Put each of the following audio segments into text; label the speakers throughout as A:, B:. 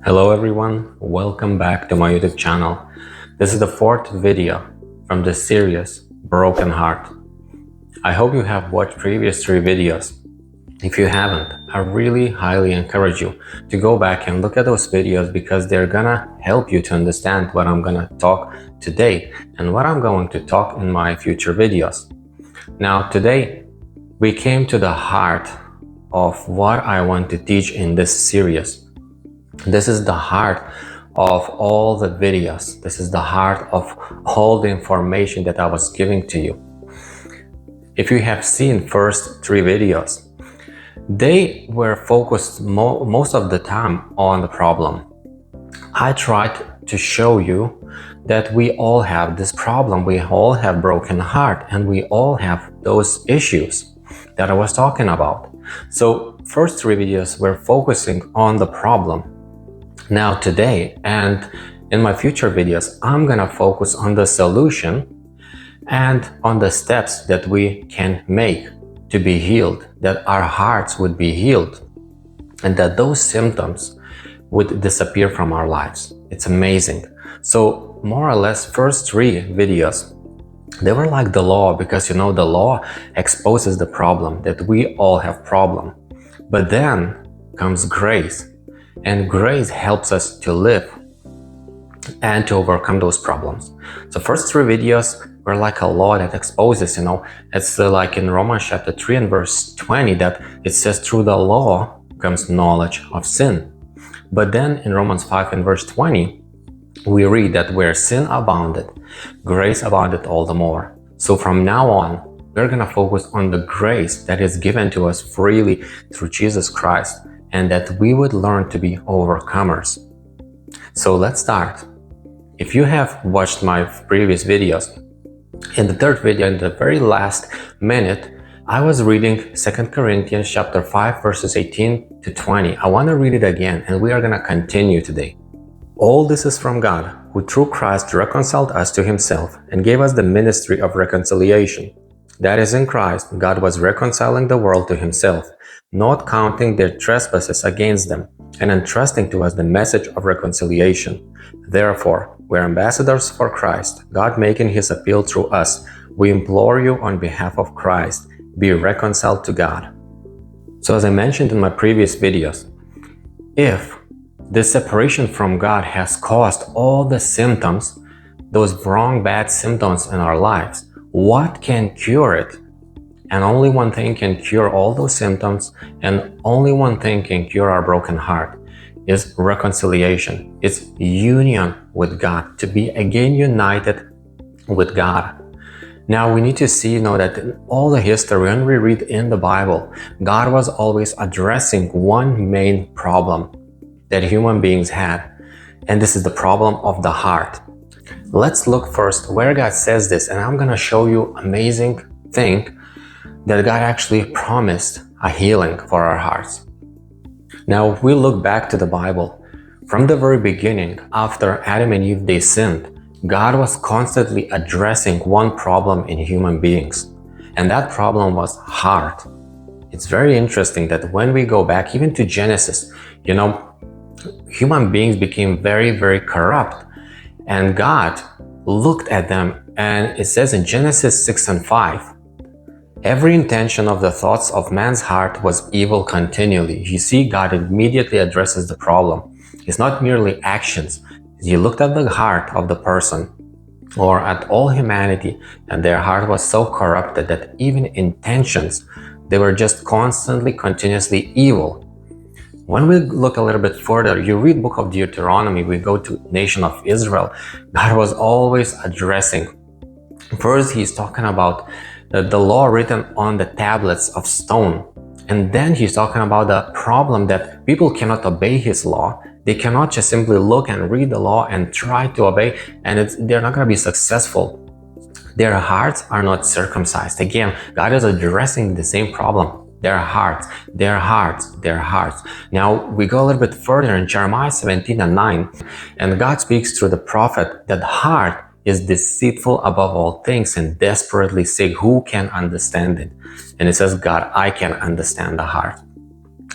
A: Hello everyone, welcome back to my YouTube channel. This is the fourth video from the series Broken Heart. I hope you have watched previous three videos. If you haven't, I really highly encourage you to go back and look at those videos because they're gonna help you to understand what I'm gonna talk today and what I'm going to talk in my future videos. Now today, we came to the heart of what I want to teach in this series. This is the heart of all the videos. This is the heart of all the information that I was giving to you. If you have seen first three videos, they were focused most of the time on the problem. I tried to show you that we all have this problem. We all have broken heart and we all have those issues that I was talking about. So first three videos were focusing on the problem. Now today and in my future videos, I'm gonna focus on the solution and on the steps that we can make to be healed, that our hearts would be healed and that those symptoms would disappear from our lives. It's amazing. So more or less first three videos, they were like the law, because the law exposes the problem, that we all have problem. But then comes grace. And grace helps us to live and to overcome those problems. So first three videos were like a law that exposes, it's like in Romans chapter 3 and verse 20 that it says through the law comes knowledge of sin. But then in Romans 5 and verse 20, we read that where sin abounded, grace abounded all the more. So from now on, we're gonna focus on the grace that is given to us freely through Jesus Christ, and that we would learn to be overcomers. So let's start. If you have watched my previous videos, in the third video, in the very last minute, I was reading 2 Corinthians chapter 5 verses 18 to 20. I want to read it again and we are going to continue today. All this is from God, who through Christ reconciled us to himself and gave us the ministry of reconciliation. That is, in Christ, God was reconciling the world to himself, not counting their trespasses against them, and entrusting to us the message of reconciliation. Therefore, we're ambassadors for Christ, God making his appeal through us. We implore you on behalf of Christ, be reconciled to God. So as I mentioned in my previous videos, if this separation from God has caused all the symptoms, those wrong, bad symptoms in our lives, what can cure it? And only one thing can cure all those symptoms, and only one thing can cure our broken heart is reconciliation. It's union with God, to be again united with God. Now we need to see, that in all the history, when we read in the Bible, God was always addressing one main problem that human beings had, and this is the problem of the heart. Let's look first where God says this, and I'm gonna show you amazing thing that God actually promised a healing for our hearts. Now, if we look back to the Bible, from the very beginning, after Adam and Eve, they sinned, God was constantly addressing one problem in human beings, and that problem was heart. It's very interesting that when we go back even to Genesis, human beings became very, very corrupt. And God looked at them, and it says in Genesis 6 and 5, every intention of the thoughts of man's heart was evil continually. You see, God immediately addresses the problem. It's not merely actions. He looked at the heart of the person or at all humanity, and their heart was so corrupted that even intentions, they were just constantly, continuously evil. When we look a little bit further, you read book of Deuteronomy, we go to nation of Israel, God was always addressing. First, he's talking about the law written on the tablets of stone. And then he's talking about the problem that people cannot obey his law. They cannot just simply look and read the law and try to obey, and they're not going to be successful. Their hearts are not circumcised. Again, God is addressing the same problem. Their hearts, their hearts, their hearts. Now we go a little bit further in Jeremiah 17 and 9, and God speaks through the prophet that heart is deceitful above all things and desperately sick. Who can understand it? And it says, God, I can understand the heart.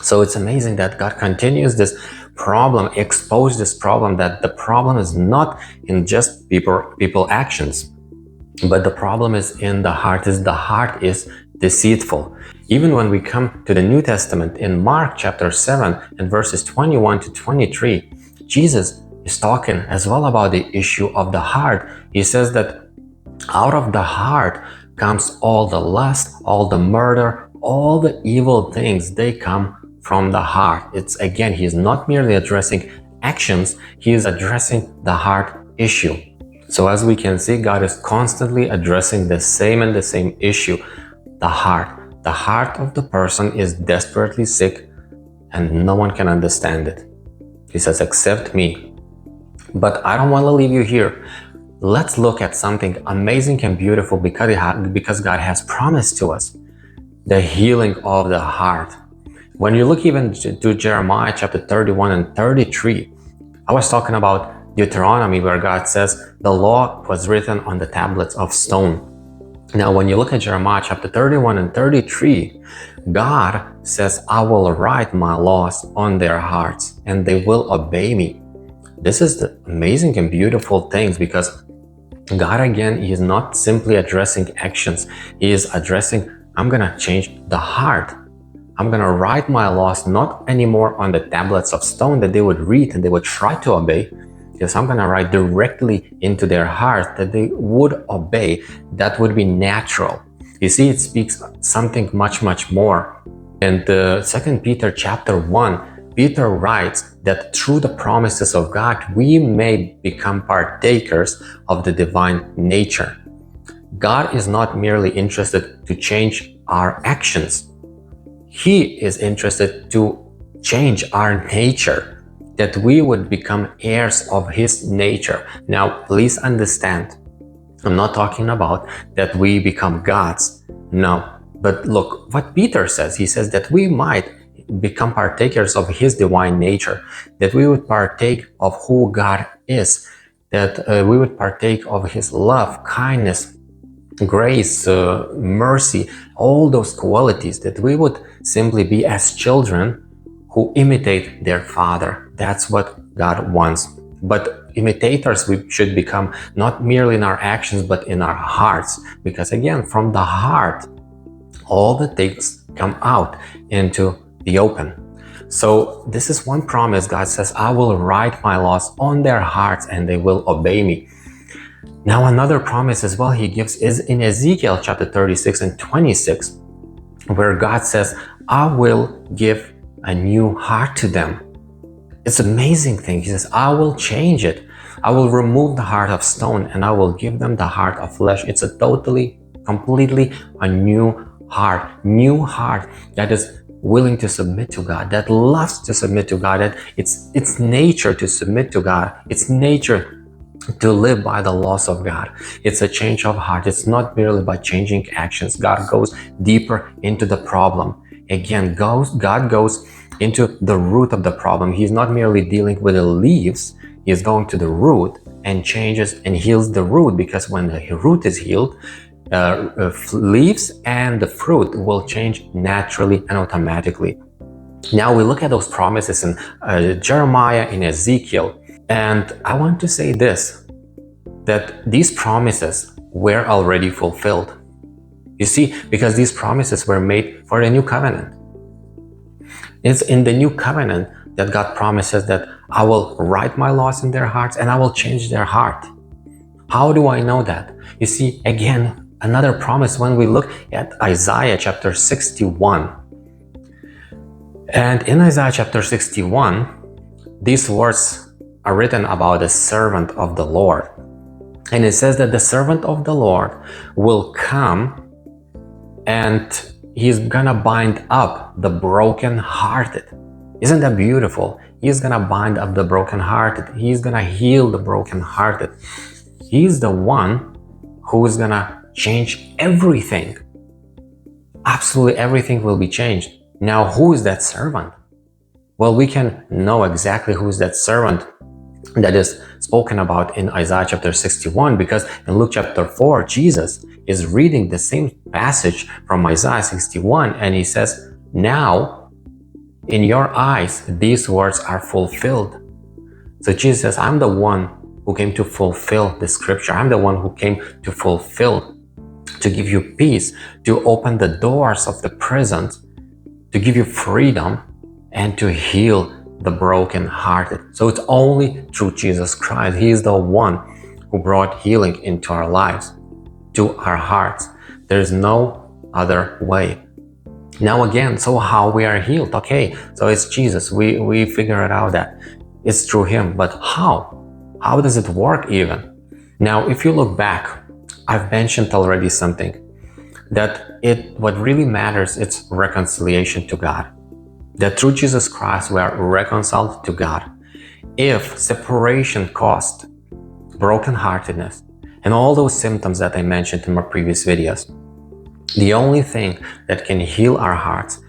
A: So it's amazing that God continues this problem, expose this problem, that the problem is not in just people actions, but the problem is in the heart. Is the heart is deceitful. Even when we come to the New Testament in Mark chapter 7 and verses 21 to 23, Jesus is talking as well about the issue of the heart. He says that out of the heart comes all the lust, all the murder, all the evil things. They come from the heart. It's again, he is not merely addressing actions, he is addressing the heart issue. So as we can see, God is constantly addressing the same issue, the heart. The heart of the person is desperately sick and no one can understand it. He says, except me. But I don't want to leave you here. Let's look at something amazing and beautiful because God has promised to us the healing of the heart. When you look even to Jeremiah chapter 31 and 33, I was talking about Deuteronomy, where God says the law was written on the tablets of stone. Now, when you look at Jeremiah chapter 31 and 33, God says, I will write my laws on their hearts and they will obey me. This is the amazing and beautiful things, because God, again, he is not simply addressing actions. He is addressing, I'm going to change the heart. I'm going to write my laws not anymore on the tablets of stone that they would read and they would try to obey. Yes, I'm going to write directly into their heart that they would obey. That would be natural. You see, it speaks something much more. In the 2 Peter chapter 1, Peter writes that through the promises of God, we may become partakers of the divine nature. God is not merely interested to change our actions. He is interested to change our nature, that we would become heirs of his nature. Now, please understand, I'm not talking about that we become gods. No, but look what Peter says. He says that we might become partakers of his divine nature, that we would partake of who God is, that we would partake of his love, kindness, grace, mercy, all those qualities, that we would simply be as children who imitate their father. That's what God wants. But imitators we should become, not merely in our actions, but in our hearts. Because again, from the heart, all the things come out into the open. So this is one promise. God says, I will write my laws on their hearts and they will obey me. Now, another promise as well he gives is in Ezekiel chapter 36 and 26, where God says, I will give a new heart to them. It's an amazing thing. He says, I will change it. I will remove the heart of stone and I will give them the heart of flesh. It's a completely a new heart that is willing to submit to God, that loves to submit to God, that it's nature to submit to God. It's nature to live by the laws of God. It's a change of heart. It's not merely by changing actions. God goes deeper into the problem. Again, God goes into the root of the problem. He's not merely dealing with the leaves. He is going to the root and changes and heals the root, because when the root is healed, leaves and the fruit will change naturally and automatically. Now we look at those promises in Jeremiah, in Ezekiel, and I want to say this, that these promises were already fulfilled. You see, because these promises were made for the new covenant. It's in the new covenant that God promises that I will write my laws in their hearts and I will change their heart. How do I know that? You see, again, another promise when we look at Isaiah chapter 61. And in Isaiah chapter 61, these words are written about the servant of the Lord. And it says that the servant of the Lord will come and he's gonna bind up the brokenhearted. Isn't that beautiful? He's gonna bind up the brokenhearted. He's gonna heal the brokenhearted. He's the one who is gonna change everything. Absolutely everything will be changed. Now, who is that servant? Well, we can know exactly who is that servant that is spoken about in Isaiah chapter 61, because in Luke chapter 4, Jesus is reading the same passage from Isaiah 61, and he says, now In your eyes, these words are fulfilled. So Jesus says, I'm the one who came to fulfill the scripture. I'm the one who came to fulfill, to give you peace, to open the doors of the prison, to give you freedom, and to heal the brokenhearted. So it's only through Jesus Christ. He is the one who brought healing into our lives, to our hearts. There's no other way. Now again, so how we are healed? Okay, so it's Jesus. We figure it out that it's through him, but how? How does it work even? Now, if you look back, I've mentioned already something, that what really matters, it's reconciliation to God. That through Jesus Christ, we are reconciled to God. If separation caused brokenheartedness and all those symptoms that I mentioned in my previous videos, the only thing that can heal our hearts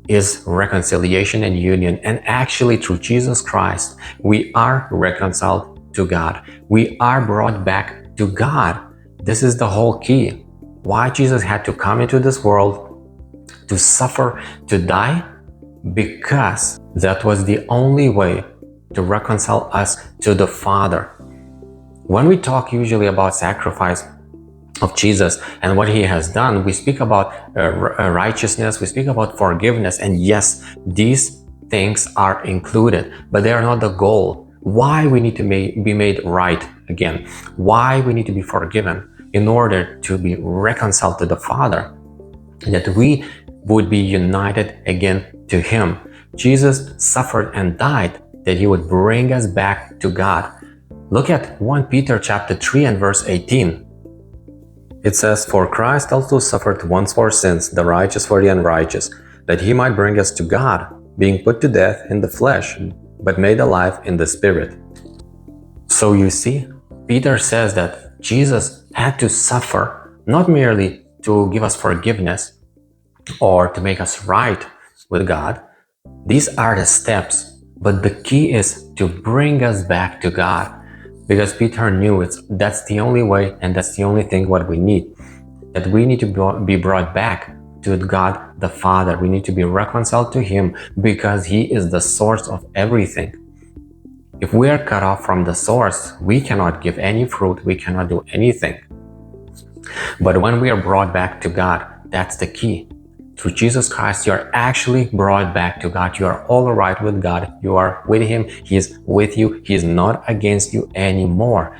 A: is reconciliation and union. And actually, through Jesus Christ, we are reconciled to God. We are brought back to God. This is the whole key. Why Jesus had to come into this world, to suffer, to die, because that was the only way to reconcile us to the Father. When we talk usually about sacrifice of Jesus and what he has done, we speak about righteousness, we speak about forgiveness, and yes, these things are included, but they are not the goal. Why we need to be made right again, why we need to be forgiven in order to be reconciled to the Father, that we would be united again to him. Jesus suffered and died that he would bring us back to God. Look at 1 Peter chapter 3 and verse 18. It says, "For Christ also suffered once for sins, the righteous for the unrighteous, that he might bring us to God, being put to death in the flesh, but made alive in the spirit." So you see, Peter says that Jesus had to suffer, not merely to give us forgiveness or to make us right with God. These are the steps, but the key is to bring us back to God. Because Peter knew that's the only way, and that's the only thing what we need. That we need to be brought back to God the Father. We need to be reconciled to him because he is the source of everything. If we are cut off from the source, we cannot give any fruit, we cannot do anything. But when we are brought back to God, that's the key. Through Jesus Christ, you are actually brought back to God. You are all right with God. You are with him. He is with you. He is not against you anymore.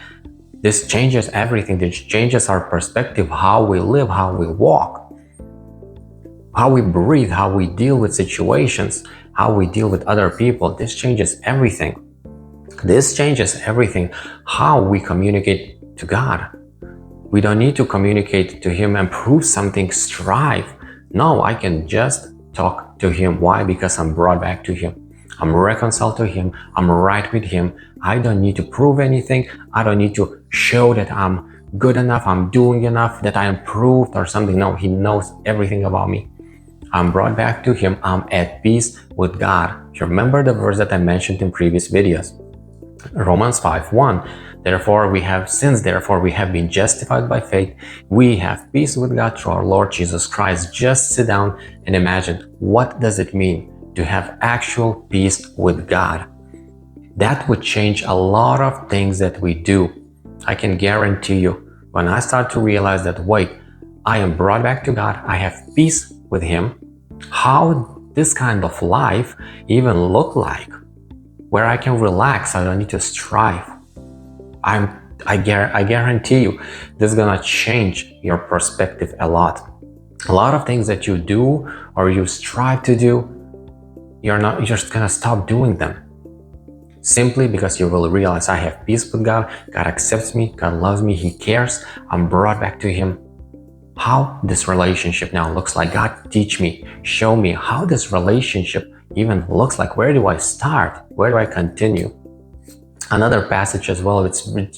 A: This changes everything. This changes our perspective, how we live, how we walk, how we breathe, how we deal with situations, how we deal with other people. This changes everything. This changes everything, how we communicate to God. We don't need to communicate to him and prove something, strive. No, I can just talk to him. Why? Because I'm brought back to him. I'm reconciled to him. I'm right with him. I don't need to prove anything. I don't need to show that I'm good enough, I'm doing enough, that I improved or something. No, he knows everything about me. I'm brought back to him. I'm at peace with God. You remember the verse that I mentioned in previous videos. Romans 5:1. Therefore we have sinned, therefore we have been justified by faith. We have peace with God through our Lord Jesus Christ. Just sit down and imagine, what does it mean to have actual peace with God? That would change a lot of things that we do. I can guarantee you, when I start to realize that, wait, I am brought back to God, I have peace with him, how this kind of life even look like, where I can relax, I don't need to strive. I guarantee you, this is gonna change your perspective a lot. A lot of things that you do or you strive to do, you're just gonna stop doing them. Simply because you will realize, I have peace with God, God accepts me, God loves me, he cares, I'm brought back to him. How this relationship now looks like, God teach me, show me how this relationship even looks like. Where do I start? Where do I continue? Another passage as well,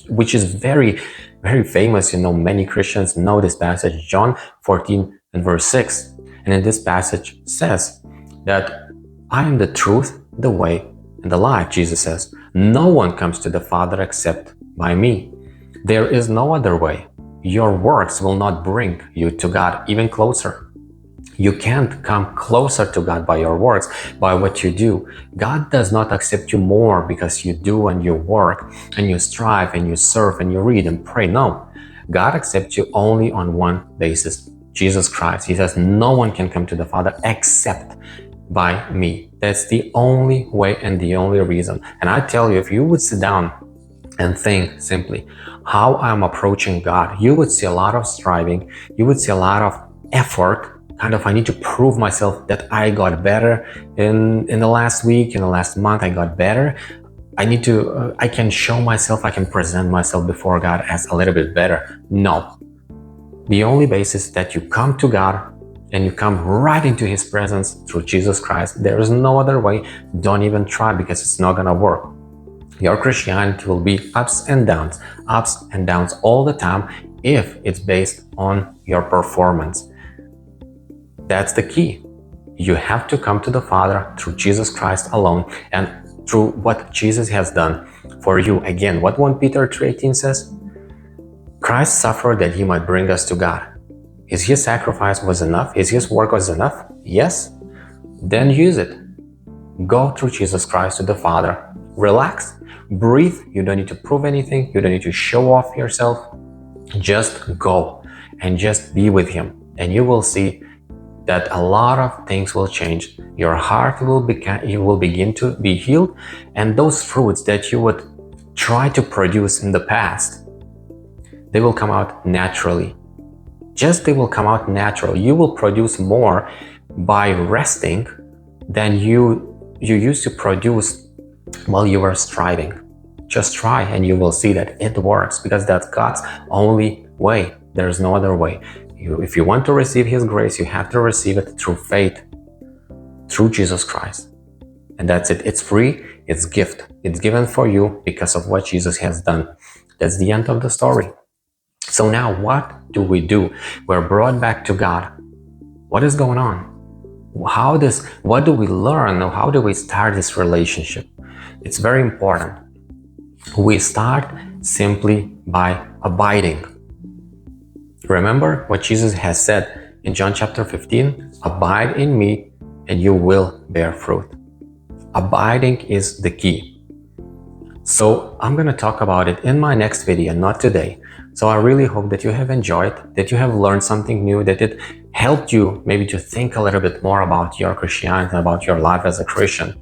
A: which is very, very famous. You know, many Christians know this passage, John 14 and verse 6. And in this passage says that I am the truth, the way, and the life. Jesus says, no one comes to the Father except by me. There is no other way. Your works will not bring you to God even closer. You can't come closer to God by your works, by what you do. God does not accept you more because you do and you work and you strive and you serve and you read and pray. No, God accepts you only on one basis, Jesus Christ. He says no one can come to the Father except by me. That's the only way and the only reason. And I tell you, if you would sit down and think simply how I'm approaching God, you would see a lot of striving, you would see a lot of effort. Kind of, I need to prove myself that I got better in the last week, in the last month, I got better. I can show myself, I can present myself before God as a little bit better. No. The only basis that you come to God and you come right into His presence through Jesus Christ. There is no other way. Don't even try, because it's not gonna work. Your Christianity will be ups and downs all the time if it's based on your performance. That's the key. You have to come to the Father through Jesus Christ alone and through what Jesus has done for you. Again, what 1 Peter 3:18 says? Christ suffered that He might bring us to God. Is His sacrifice was enough? Is His work was enough? Yes? Then use it. Go through Jesus Christ to the Father. Relax, breathe. You don't need to prove anything. You don't need to show off yourself. Just go and just be with Him. And you will see that a lot of things will change. Your heart will begin to be healed, and those fruits that you would try to produce in the past, they will come out naturally. They will come out naturally. You will produce more by resting than you used to produce while you were striving. Just try and you will see that it works, because that's God's only way. There's no other way. If you want to receive His grace, you have to receive it through faith, through Jesus Christ. And that's it. It's free. It's gift. It's given for you because of what Jesus has done. That's the end of the story. So now what do we do? We're brought back to God. What is going on? What do we learn? How do we start this relationship? It's very important. We start simply by abiding. Remember what Jesus has said in John chapter 15, abide in me and you will bear fruit. Abiding is the key. So I'm going to talk about it in my next video, not today. So I really hope that you have enjoyed, that you have learned something new, that it helped you maybe to think a little bit more about your Christianity, about your life as a Christian.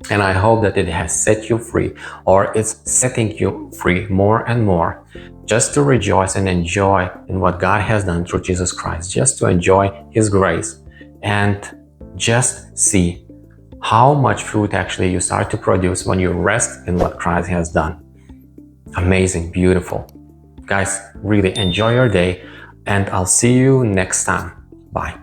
A: And I hope that it has set you free, or it's setting you free more and more, just to rejoice and enjoy in what God has done through Jesus Christ, just to enjoy His grace and just see how much fruit actually you start to produce when you rest in what Christ has done. Amazing, beautiful. Guys, really enjoy your day, and I'll see you next time. Bye.